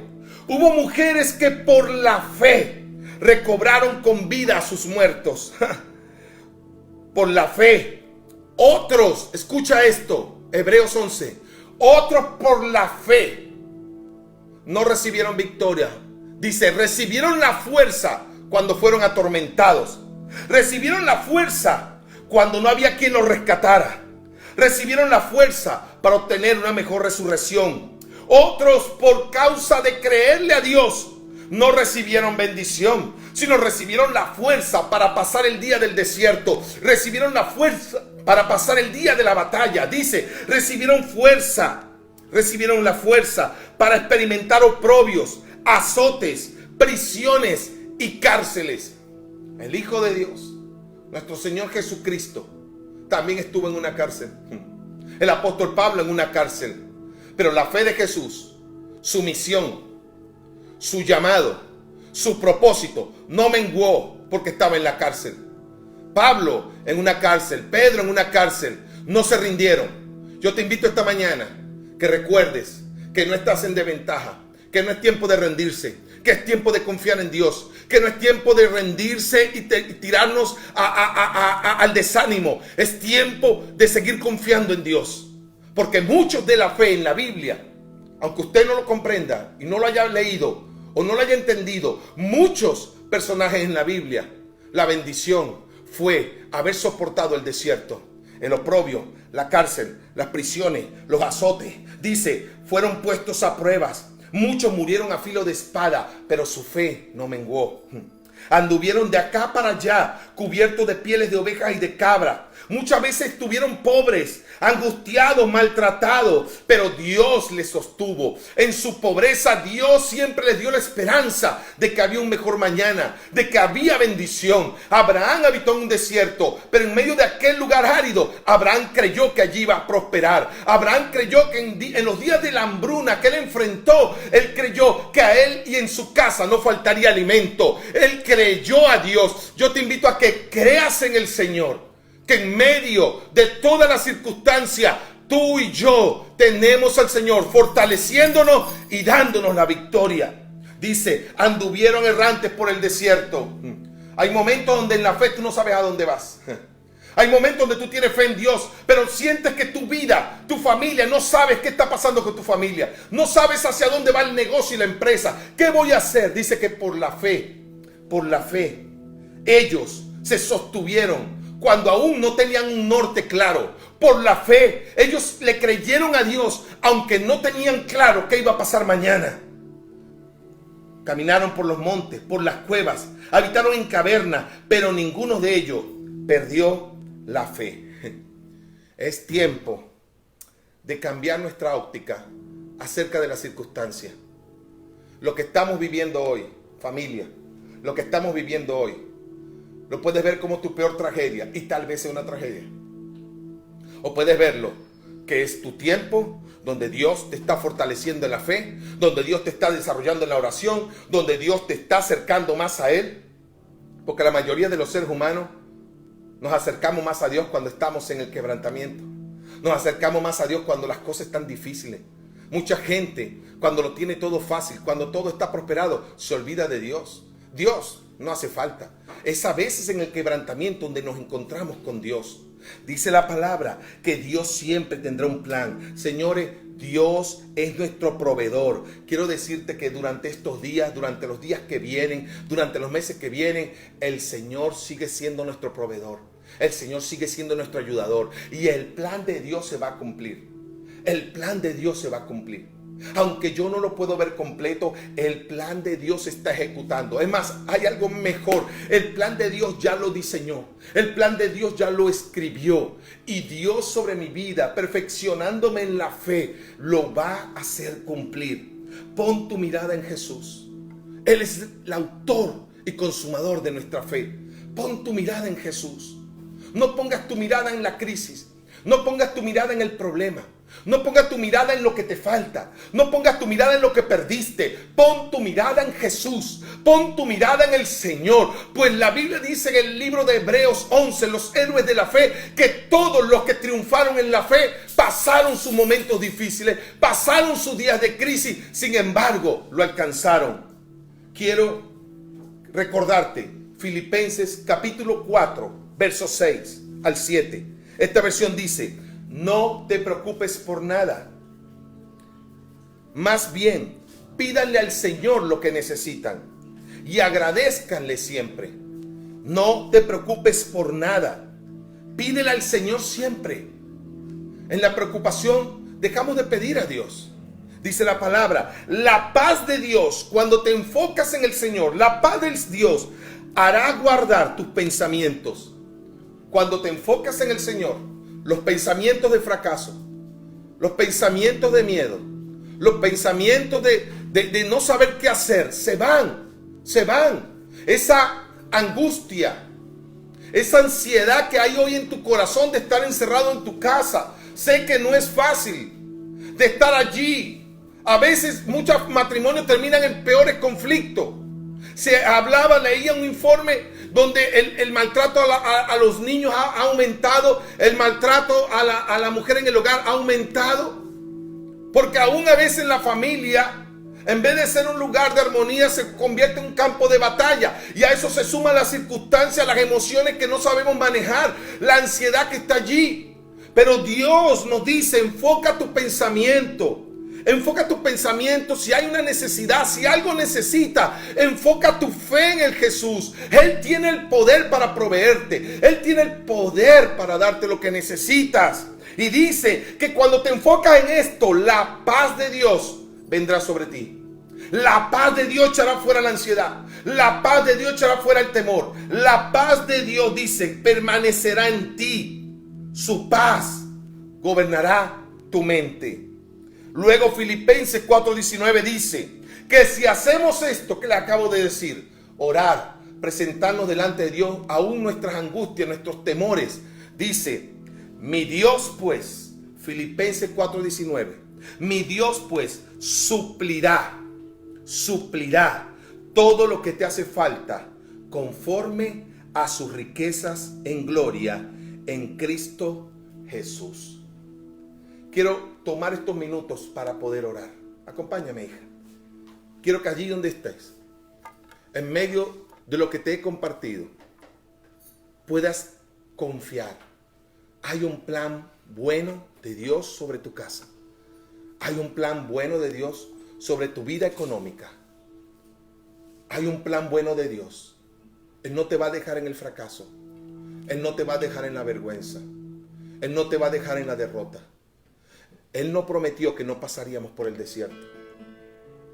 Hubo mujeres que por la fe recobraron con vida a sus muertos. Por la fe. Otros, escucha esto, Hebreos 11, otros por la fe no recibieron victoria. Dice, recibieron la fuerza cuando fueron atormentados. Recibieron la fuerza cuando no había quien los rescatara. Recibieron la fuerza para obtener una mejor resurrección. Otros, por causa de creerle a Dios, no recibieron bendición, sino recibieron la fuerza para pasar el día del desierto. Recibieron la fuerza para pasar el día de la batalla. Dice, recibieron la fuerza para experimentar oprobios, azotes, prisiones y cárceles. El Hijo de Dios, nuestro Señor Jesucristo, también estuvo en una cárcel. El apóstol Pablo en una cárcel. Pero la fe de Jesús, su misión, su llamado, su propósito no menguó porque estaba en la cárcel. Pablo en una cárcel, Pedro en una cárcel, no se rindieron. Yo te invito esta mañana que recuerdes que no estás en desventaja, que no es tiempo de rendirse, que es tiempo de confiar en Dios, que no es tiempo de rendirse y tirarnos al desánimo. Es tiempo de seguir confiando en Dios, porque muchos de la fe en la Biblia, aunque usted no lo comprenda y no lo haya leído o no lo haya entendido, muchos personajes en la Biblia, la bendición fue haber soportado el desierto, el oprobio, la cárcel, las prisiones, los azotes. Dice, fueron puestos a pruebas. Muchos murieron a filo de espada, pero su fe no menguó. Anduvieron de acá para allá, cubiertos de pieles de ovejas y de cabra. Muchas veces estuvieron pobres, angustiados, maltratados, pero Dios les sostuvo. En su pobreza Dios siempre les dio la esperanza de que había un mejor mañana, de que había bendición. Abraham habitó en un desierto, pero en medio de aquel lugar árido, Abraham creyó que allí iba a prosperar. Abraham creyó que en los días de la hambruna que él enfrentó, él creyó que a él y en su casa no faltaría alimento. Él creyó a Dios. Yo te invito a que creas en el Señor, que en medio de todas las circunstancias, tú y yo tenemos al Señor fortaleciéndonos y dándonos la victoria. Dice, anduvieron errantes por el desierto. Hay momentos donde en la fe tú no sabes a dónde vas. Hay momentos donde tú tienes fe en Dios, pero sientes que tu vida, tu familia, no sabes qué está pasando con tu familia. No sabes hacia dónde va el negocio y la empresa. ¿Qué voy a hacer? Dice que por la fe, ellos se sostuvieron cuando aún no tenían un norte claro. Por la fe, ellos le creyeron a Dios, aunque no tenían claro qué iba a pasar mañana. Caminaron por los montes, por las cuevas, habitaron en cavernas, pero ninguno de ellos perdió la fe. Es tiempo de cambiar nuestra óptica acerca de las circunstancias. Lo que estamos viviendo hoy, familia, lo que estamos viviendo hoy, lo puedes ver como tu peor tragedia, y tal vez sea una tragedia. O puedes verlo que es tu tiempo donde Dios te está fortaleciendo en la fe, donde Dios te está desarrollando en la oración, donde Dios te está acercando más a Él. Porque la mayoría de los seres humanos nos acercamos más a Dios cuando estamos en el quebrantamiento. Nos acercamos más a Dios cuando las cosas están difíciles. Mucha gente, cuando lo tiene todo fácil, cuando todo está prosperado, se olvida de Dios. Dios no hace falta. Es a veces en el quebrantamiento donde nos encontramos con Dios. Dice la palabra que Dios siempre tendrá un plan. Señores, Dios es nuestro proveedor. Quiero decirte que durante estos días, durante los días que vienen, durante los meses que vienen, el Señor sigue siendo nuestro proveedor. El Señor sigue siendo nuestro ayudador. Y el plan de Dios se va a cumplir. El plan de Dios se va a cumplir. Aunque yo no lo puedo ver completo, el plan de Dios se está ejecutando. Es más, hay algo mejor. El plan de Dios ya lo diseñó. El plan de Dios ya lo escribió. Y Dios sobre mi vida, perfeccionándome en la fe, lo va a hacer cumplir. Pon tu mirada en Jesús. Él es el autor y consumador de nuestra fe. Pon tu mirada en Jesús. No pongas tu mirada en la crisis. No pongas tu mirada en el problema. No pongas tu mirada en lo que te falta. No pongas tu mirada en lo que perdiste. Pon tu mirada en Jesús. Pon tu mirada en el Señor. Pues la Biblia dice en el libro de Hebreos 11, los héroes de la fe, que todos los que triunfaron en la fe pasaron sus momentos difíciles, pasaron sus días de crisis, sin embargo lo alcanzaron. Quiero recordarte Filipenses capítulo 4, versos 6 al 7. Esta versión dice: no te preocupes por nada. Más bien, pídanle al Señor lo que necesitan y agradézcanle siempre. No te preocupes por nada. Pídele al Señor siempre. En la preocupación dejamos de pedir a Dios. Dice la palabra, la paz de Dios, cuando te enfocas en el Señor, la paz de Dios hará guardar tus pensamientos. Cuando te enfocas en el Señor, los pensamientos de fracaso, los pensamientos de miedo, los pensamientos de no saber qué hacer, se van. esa angustia, esa ansiedad que hay hoy en tu corazón de estar encerrado en tu casa. Sé que no es fácil de estar allí. A veces muchos matrimonios terminan en peores conflictos. Leía un informe donde el maltrato a los niños ha aumentado, el maltrato a la mujer en el hogar ha aumentado, porque aún a veces en la familia, en vez de ser un lugar de armonía, se convierte en un campo de batalla, y a eso se suman las circunstancias, las emociones que no sabemos manejar, la ansiedad que está allí. Pero Dios nos dice: enfoca tu pensamiento. Enfoca tus pensamientos. Si hay una necesidad, si algo necesita, enfoca tu fe en el Jesús. Él tiene el poder para proveerte. Él tiene el poder para darte lo que necesitas. Y dice que cuando te enfocas en esto, la paz de Dios vendrá sobre ti. La paz de Dios echará fuera la ansiedad. La paz de Dios echará fuera el temor. La paz de Dios, dice, permanecerá en ti. Su paz gobernará tu mente. Luego Filipenses 4:19 dice que si hacemos esto que le acabo de decir, orar, presentarnos delante de Dios, aún nuestras angustias, nuestros temores, dice: mi Dios pues, Filipenses 4:19, mi Dios pues suplirá todo lo que te hace falta conforme a sus riquezas en gloria en Cristo Jesús. Quiero tomar estos minutos para poder orar. Acompáñame, hija. Quiero que allí donde estés, en medio de lo que te he compartido, puedas confiar. Hay un plan bueno de Dios sobre tu casa. Hay un plan bueno de Dios sobre tu vida económica. Hay un plan bueno de Dios. Él no te va a dejar en el fracaso. Él no te va a dejar en la vergüenza. Él no te va a dejar en la derrota. Él no prometió que no pasaríamos por el desierto.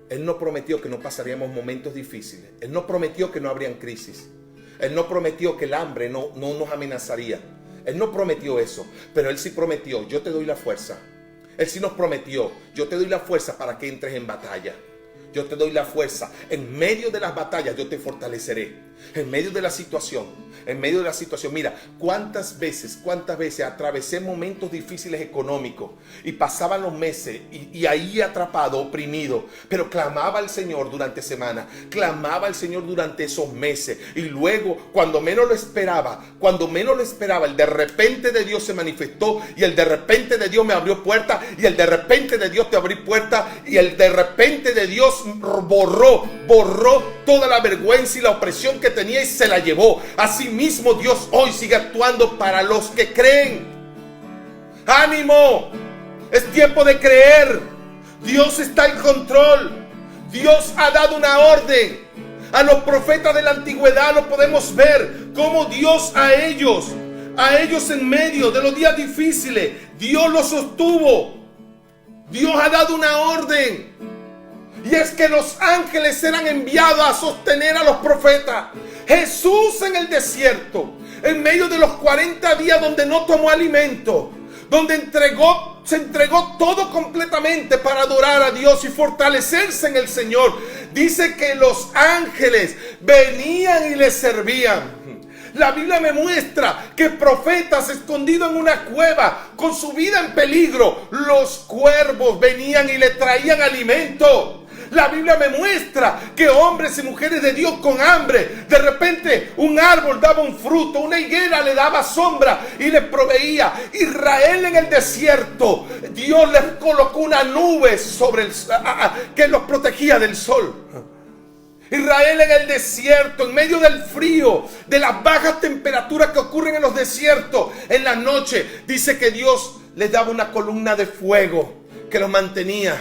Él no prometió que no pasaríamos momentos difíciles. Él no prometió que no habrían crisis. Él no prometió que el hambre no nos amenazaría. Él no prometió eso. Pero Él sí prometió: yo te doy la fuerza. Él sí nos prometió: yo te doy la fuerza para que entres en batalla. Yo te doy la fuerza. En medio de las batallas yo te fortaleceré. En medio de la situación. Mira, cuántas veces atravesé momentos difíciles económicos y pasaban los meses y ahí atrapado, oprimido, pero clamaba al Señor durante semanas, clamaba al Señor durante esos meses, y luego cuando menos lo esperaba, el de repente de Dios se manifestó, y el de repente de Dios me abrió puertas, y el de repente de Dios te abrió puertas, y el de repente de Dios borró toda la vergüenza y la opresión que tenía y se la llevó. Asimismo, Dios hoy sigue actuando para los que creen. ¡Ánimo! Es tiempo de creer. Dios está en control. Dios ha dado una orden. A los profetas de la antigüedad lo podemos ver cómo Dios a ellos en medio de los días difíciles, Dios los sostuvo. Dios ha dado una orden. Y es que los ángeles eran enviados a sostener a los profetas. Jesús en el desierto, en medio de los 40 días donde no tomó alimento, donde se entregó todo completamente para adorar a Dios y fortalecerse en el Señor. Dice que los ángeles venían y le servían. La Biblia me muestra que profetas escondidos en una cueva, con su vida en peligro, los cuervos venían y le traían alimento. La Biblia me muestra que hombres y mujeres de Dios con hambre, de repente un árbol daba un fruto, una higuera le daba sombra y les proveía. Israel en el desierto, Dios les colocó una nube que los protegía del sol. Israel en el desierto, en medio del frío, de las bajas temperaturas que ocurren en los desiertos, en la noche, dice que Dios les daba una columna de fuego que los mantenía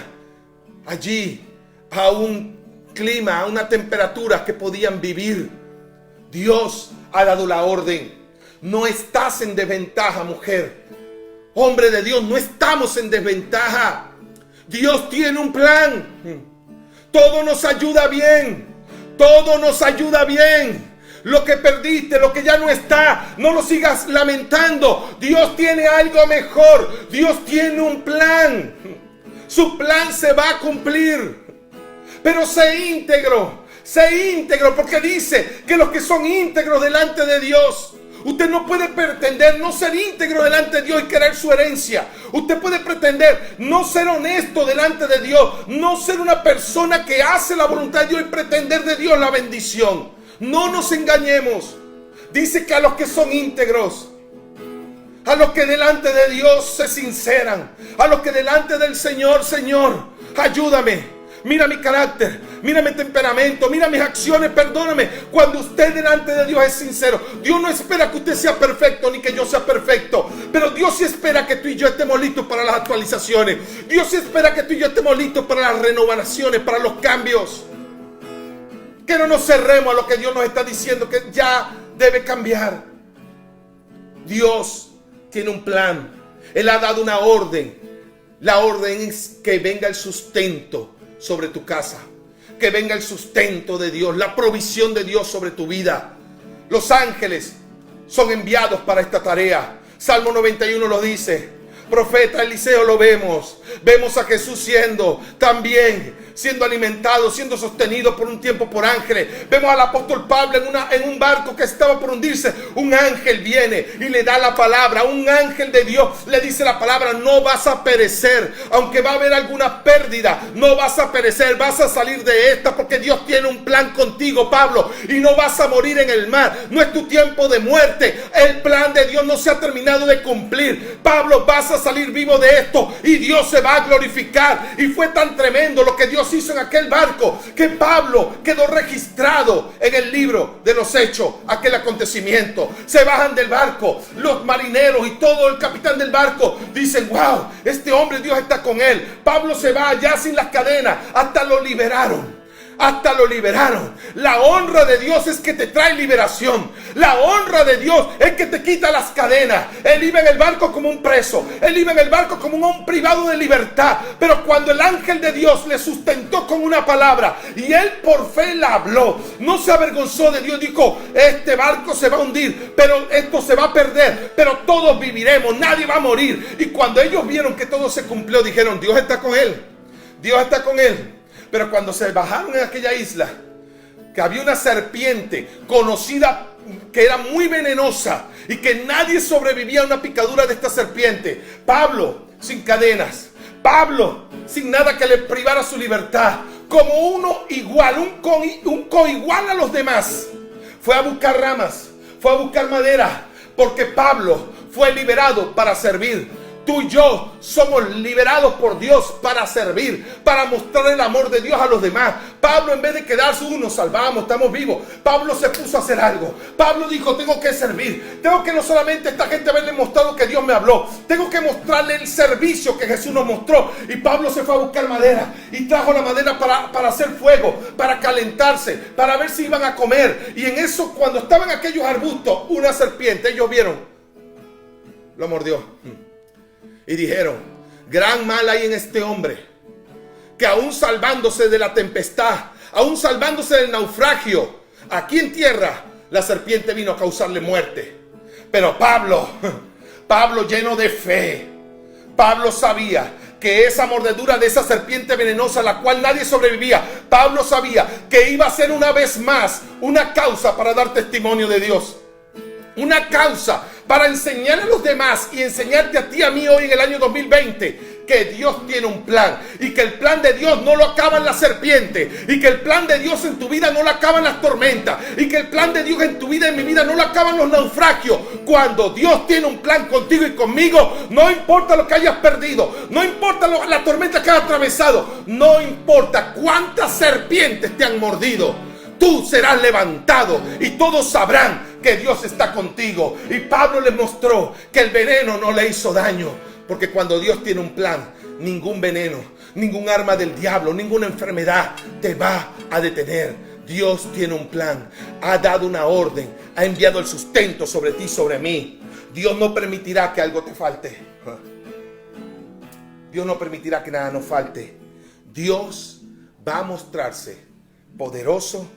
allí a un clima, a una temperatura que podían vivir. Dios ha dado la orden. No estás en desventaja, mujer. Hombre de Dios, no estamos en desventaja. Dios tiene un plan. Todo nos ayuda bien. Todo nos ayuda bien. Lo que perdiste, lo que ya no está, no lo sigas lamentando. Dios tiene algo mejor. Dios tiene un plan. Su plan se va a cumplir. Pero sé íntegro, Sé íntegro, porque dice que los que son íntegros delante de Dios. Usted no puede pretender no ser íntegro delante de Dios y querer su herencia. Usted puede pretender no ser honesto delante de Dios, no ser una persona que hace la voluntad de Dios y pretender de Dios la bendición. No nos engañemos. Dice que a los que son íntegros, a los que delante de Dios se sinceran, a los que delante del Señor, Señor, ayúdame. Mira mi carácter, mira mi temperamento, mira mis acciones, perdóname. Cuando usted delante de Dios es sincero, Dios no espera que usted sea perfecto ni que yo sea perfecto, pero Dios sí espera que tú y yo estemos listos para las actualizaciones. Dios sí espera que tú y yo estemos listos para las renovaciones, para los cambios. Que no nos cerremos a lo que Dios nos está diciendo que ya debe cambiar. Dios tiene un plan. Él ha dado una orden. La orden es que venga el sustento sobre tu casa, que venga el sustento de Dios, la provisión de Dios sobre tu vida. Los ángeles son enviados para esta tarea. Salmo 91 lo dice. Profeta Eliseo lo vemos. Vemos a Jesús siendo alimentado, siendo sostenido por un tiempo por ángeles. Vemos al apóstol Pablo en un barco que estaba por hundirse. Un ángel viene y le da la palabra. Un ángel de Dios le dice la palabra: no vas a perecer, aunque va a haber alguna pérdida, no vas a perecer, vas a salir de esta, porque Dios tiene un plan contigo, Pablo, y no vas a morir en el mar. No es tu tiempo de muerte. El plan de Dios no se ha terminado de cumplir. Pablo, vas a salir vivo de esto y Dios se va a glorificar. Y fue tan tremendo lo que Dios hizo en aquel barco que Pablo quedó registrado en el libro de los Hechos. Aquel acontecimiento, se bajan del barco los marineros y todo el capitán del barco dicen: wow, este hombre, Dios está con él. Pablo se va allá sin las cadenas, hasta lo liberaron. La honra de Dios es que te trae liberación. La honra de Dios es que te quita las cadenas. Él iba en el barco como un preso. Él iba en el barco como un privado de libertad. Pero cuando el ángel de Dios le sustentó con una palabra y él por fe la habló, no se avergonzó de Dios. Dijo: este barco se va a hundir, pero esto se va a perder, pero todos viviremos, nadie va a morir. Y cuando ellos vieron que todo se cumplió, dijeron: Dios está con él. Dios está con él. Pero cuando se bajaron en aquella isla, que había una serpiente conocida que era muy venenosa y que nadie sobrevivía a una picadura de esta serpiente. Pablo sin cadenas, Pablo sin nada que le privara su libertad, como uno igual, un coigual a los demás, fue a buscar ramas, fue a buscar madera, porque Pablo fue liberado para servir. Tú y yo somos liberados por Dios para servir, para mostrar el amor de Dios a los demás. Pablo, en vez de quedarse, nos salvamos, estamos vivos. Pablo se puso a hacer algo. Pablo dijo: tengo que servir. Tengo que no solamente a esta gente haberle mostrado que Dios me habló, tengo que mostrarle el servicio que Jesús nos mostró. Y Pablo se fue a buscar madera y trajo la madera para hacer fuego, para calentarse, para ver si iban a comer. Y en eso, cuando estaban aquellos arbustos, una serpiente, ellos vieron, lo mordió. Y dijeron: gran mal hay en este hombre, que aún salvándose de la tempestad, aún salvándose del naufragio, aquí en tierra, la serpiente vino a causarle muerte. Pero Pablo lleno de fe, Pablo sabía que esa mordedura de esa serpiente venenosa, a la cual nadie sobrevivía, Pablo sabía que iba a ser una vez más una causa para dar testimonio de Dios. Una causa para enseñar a los demás y enseñarte a ti, a mí hoy en el año 2020, que Dios tiene un plan y que el plan de Dios no lo acaba en la serpiente, y que el plan de Dios en tu vida no lo acaba en las tormentas, y que el plan de Dios en tu vida y en mi vida no lo acaba en los naufragios. Cuando Dios tiene un plan contigo y conmigo, no importa lo que hayas perdido, no importa la tormenta que hayas atravesado, no importa cuántas serpientes te han mordido, tú serás levantado y todos sabrán que Dios está contigo. Y Pablo les mostró que el veneno no le hizo daño, porque cuando Dios tiene un plan, ningún veneno, ningún arma del diablo, ninguna enfermedad te va a detener. Dios tiene un plan, ha dado una orden, ha enviado el sustento sobre ti, sobre mí. Dios no permitirá que algo te falte. Dios no permitirá que nada nos falte. Dios va a mostrarse poderoso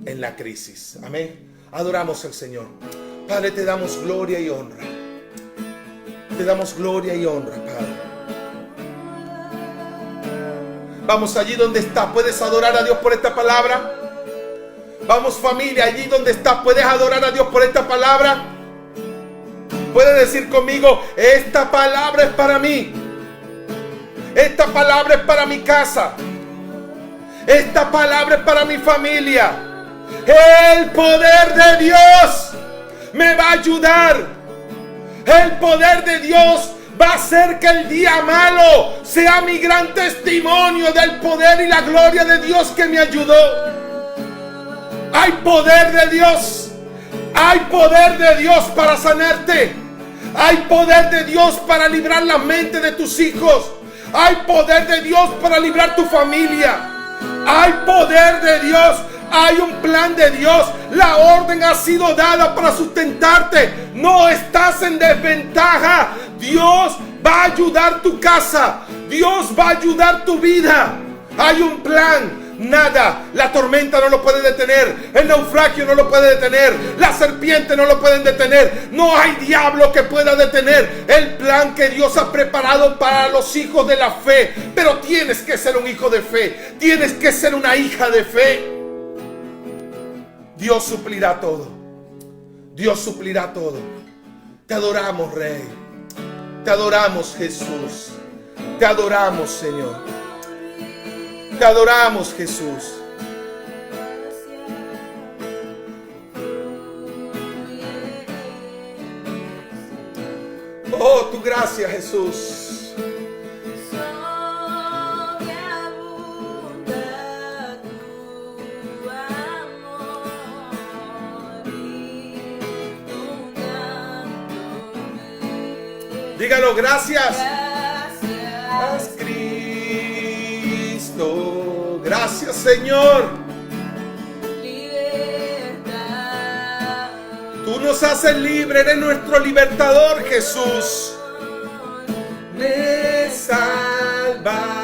en la crisis. Amén. Adoramos al Señor. Padre, te damos gloria y honra. Te damos gloria y honra, Padre. Vamos allí donde está. ¿Puedes adorar a Dios por esta palabra? Vamos, familia, allí donde estás, ¿puedes adorar a Dios por esta palabra? Puedes decir conmigo: esta palabra es para mí. Esta palabra es para mi casa. Esta palabra es para mi familia. El poder de Dios me va a ayudar. El poder de Dios va a hacer que el día malo sea mi gran testimonio del poder y la gloria de Dios que me ayudó. Hay poder de Dios. Hay poder de Dios para sanarte. Hay poder de Dios para librar la mente de tus hijos. Hay poder de Dios para librar tu familia. Hay poder de Dios. Hay un plan de Dios. La orden ha sido dada para sustentarte. No estás en desventaja. Dios va a ayudar tu casa. Dios va a ayudar tu vida. Hay un plan. Nada, la tormenta no lo puede detener, el naufragio no lo puede detener, la serpiente no lo pueden detener. No hay diablo que pueda detener el plan que Dios ha preparado para los hijos de la fe. Pero tienes que ser un hijo de fe, tienes que ser una hija de fe. Dios suplirá todo. Dios suplirá todo. Te adoramos, Rey. Te adoramos, Jesús. Te adoramos, Señor. Te adoramos, Jesús. Oh, tu gracia, Jesús. Dígalo: gracias. Gracias, Cristo. Gracias, Señor. Tú nos haces libre, eres nuestro libertador, Jesús. Me salvaste.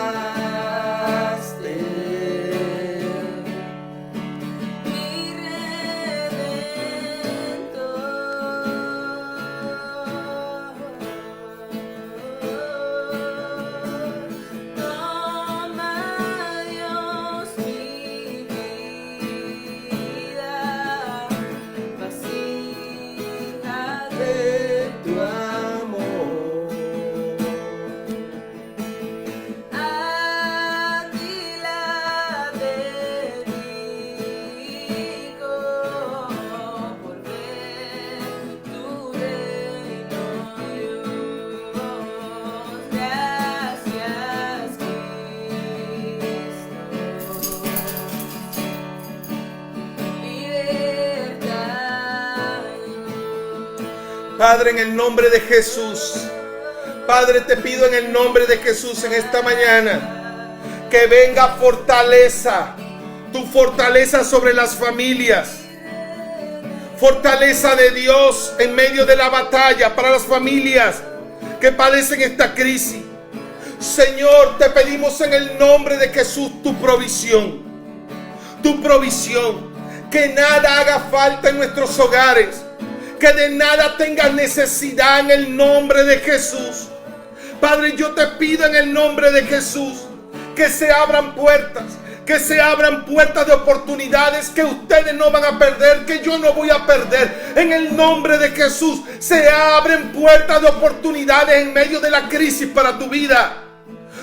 Mi Padre, en el nombre de Jesús, Padre, te pido en el nombre de Jesús en esta mañana que venga fortaleza, tu fortaleza sobre las familias, fortaleza de Dios en medio de la batalla para las familias que padecen esta crisis. Señor, te pedimos en el nombre de Jesús tu provisión, que nada haga falta en nuestros hogares, que de nada tengas necesidad en el nombre de Jesús. Padre, yo te pido en el nombre de Jesús que se abran puertas, de oportunidades que ustedes no van a perder, que yo no voy a perder. En el nombre de Jesús se abren puertas de oportunidades en medio de la crisis para tu vida.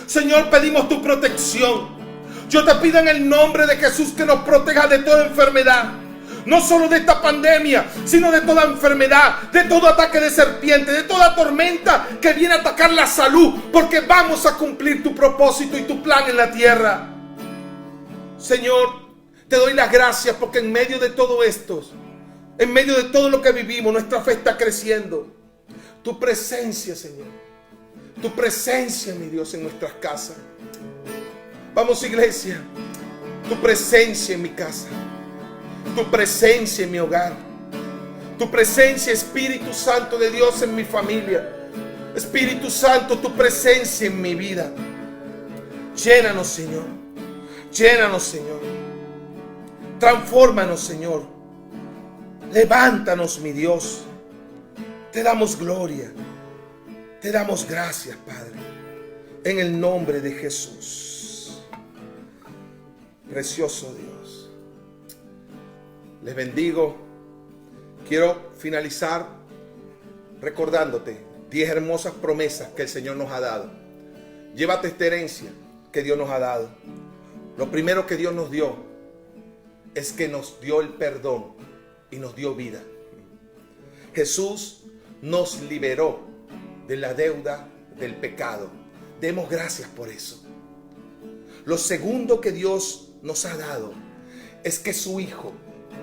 Señor, pedimos tu protección. Yo te pido en el nombre de Jesús que nos proteja de toda enfermedad. No solo de esta pandemia, sino de toda enfermedad, de todo ataque de serpiente, de toda tormenta que viene a atacar la salud, porque vamos a cumplir tu propósito y tu plan en la tierra. Señor, te doy las gracias porque en medio de todo esto, en medio de todo lo que vivimos, nuestra fe está creciendo. Tu presencia, Señor, tu presencia, mi Dios, en nuestras casas. Vamos, iglesia, tu presencia en mi casa, tu presencia en mi hogar, tu presencia, Espíritu Santo de Dios, en mi familia. Espíritu Santo, tu presencia en mi vida. Llénanos, Señor. Llénanos, Señor. Transfórmanos, Señor. Levántanos, mi Dios. Te damos gloria. Te damos gracias, Padre. En el nombre de Jesús. Precioso Dios. Les bendigo. Quiero finalizar recordándote 10 hermosas promesas que el Señor nos ha dado. Llévate esta herencia que Dios nos ha dado. Lo primero que Dios nos dio es que nos dio el perdón y nos dio vida. Jesús nos liberó de la deuda del pecado. Demos gracias por eso. Lo segundo que Dios nos ha dado es que su Hijo,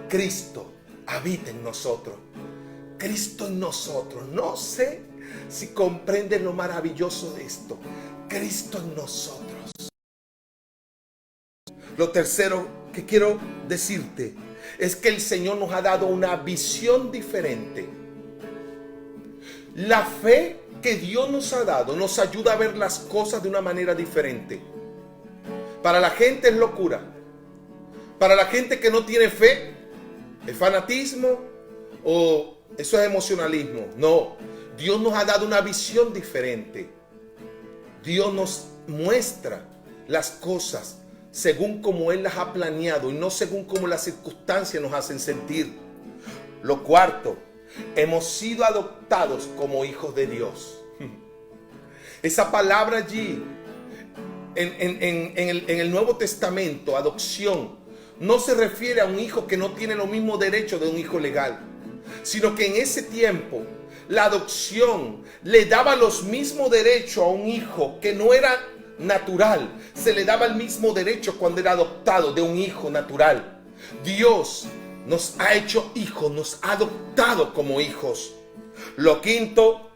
Cristo, habita en nosotros. Cristo en nosotros. No sé si comprenden lo maravilloso de esto. Cristo en nosotros. Lo tercero que quiero decirte es que el Señor nos ha dado una visión diferente. La fe que Dios nos ha dado nos ayuda a ver las cosas de una manera diferente. Para la gente es locura. Para la gente que no tiene fe, es fanatismo o eso es emocionalismo. No, Dios nos ha dado una visión diferente. Dios nos muestra las cosas según como Él las ha planeado y no según como las circunstancias nos hacen sentir. Lo cuarto, hemos sido adoptados como hijos de Dios. Esa palabra allí en el Nuevo Testamento, adopción, no se refiere a un hijo que no tiene los mismos derechos de un hijo legal, sino que en ese tiempo la adopción le daba los mismos derechos a un hijo que no era natural. Se le daba el mismo derecho cuando era adoptado de un hijo natural. Dios nos ha hecho hijos, nos ha adoptado como hijos. Lo quinto,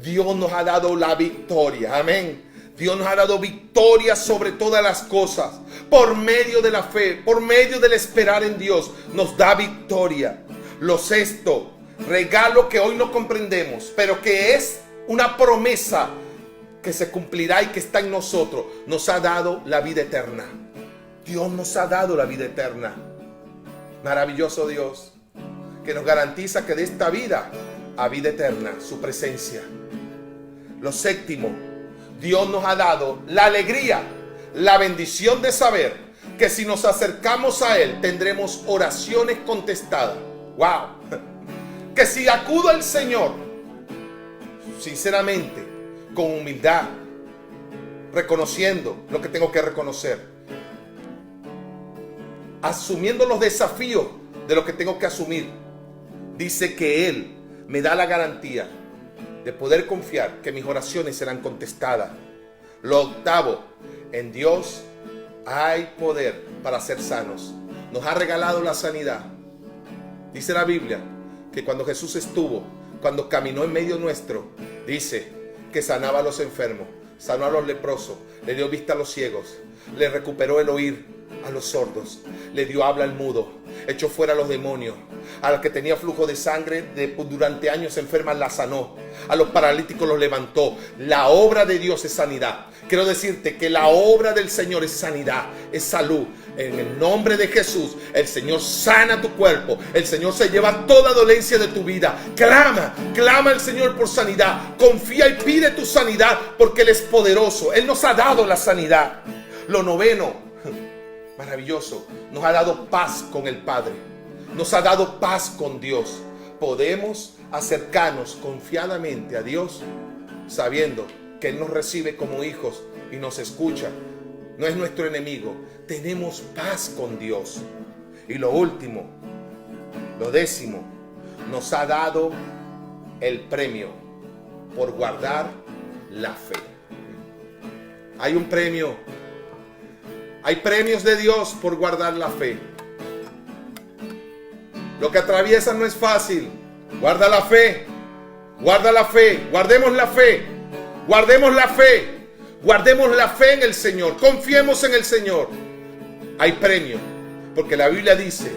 Dios nos ha dado la victoria. Amén. Dios nos ha dado victoria sobre todas las cosas. Por medio de la fe, por medio del esperar en Dios, nos da victoria. Lo sexto, regalo que hoy no comprendemos, pero que es una promesa que se cumplirá y que está en nosotros. Nos ha dado la vida eterna. Dios nos ha dado la vida eterna. Maravilloso Dios, que nos garantiza que de esta vida a vida eterna, su presencia. Lo séptimo, Dios nos ha dado la alegría, la bendición de saber que si nos acercamos a Él tendremos oraciones contestadas. ¡Wow! Que si acudo al Señor sinceramente, con humildad, reconociendo lo que tengo que reconocer, asumiendo los desafíos de lo que tengo que asumir, dice que Él me da la garantía de poder confiar que mis oraciones serán contestadas. Lo octavo, en Dios hay poder para ser sanos. Nos ha regalado la sanidad. Dice la Biblia que cuando Jesús estuvo, cuando caminó en medio nuestro, dice que sanaba a los enfermos, sanó a los leprosos, le dio vista a los ciegos, le recuperó el oír a los sordos, le dio habla al mudo, echó fuera a los demonios, a los que tenía flujo de sangre durante años enfermas la sanó, a los paralíticos los levantó. La obra de Dios es sanidad. Quiero decirte que la obra del Señor es sanidad, es salud. En el nombre de Jesús, el Señor sana tu cuerpo. El Señor se lleva toda dolencia de tu vida. Clama al Señor por sanidad. Confía y pide tu sanidad porque Él es poderoso. Él nos ha dado la sanidad. Lo noveno, maravilloso, nos ha dado paz con el Padre. Nos ha dado paz con Dios. Podemos acercarnos confiadamente a Dios sabiendo que Él nos recibe como hijos y nos escucha. No es nuestro enemigo. Tenemos paz con Dios. Y lo último, lo décimo, nos ha dado el premio por guardar la fe. Hay un premio. Hay premios de Dios por guardar la fe. Lo que atraviesan no es fácil. Guarda la fe. Guarda la fe. Guardemos la fe. Guardemos la fe. Guardemos la fe en el Señor. Confiemos en el Señor. Hay premio. Porque la Biblia dice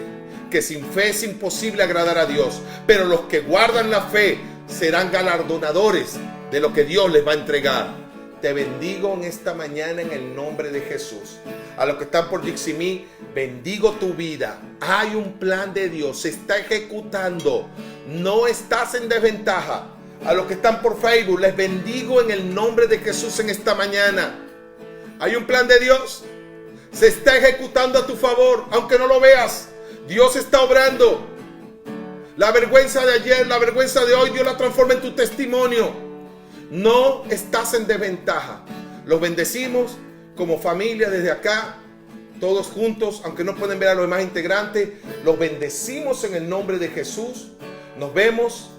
que sin fe es imposible agradar a Dios. Pero los que guardan la fe serán galardonadores de lo que Dios les va a entregar. Te bendigo en esta mañana en el nombre de Jesús. A los que están por Jiximí, bendigo tu vida. Hay un plan de Dios, se está ejecutando. No estás en desventaja. A los que están por Facebook, les bendigo en el nombre de Jesús en esta mañana. Hay un plan de Dios, se está ejecutando a tu favor, aunque no lo veas. Dios está obrando. La vergüenza de ayer, la vergüenza de hoy, Dios la transforma en tu testimonio. No estás en desventaja. Los bendecimos como familia desde acá, todos juntos, aunque no pueden ver a los demás integrantes. Los bendecimos en el nombre de Jesús. Nos vemos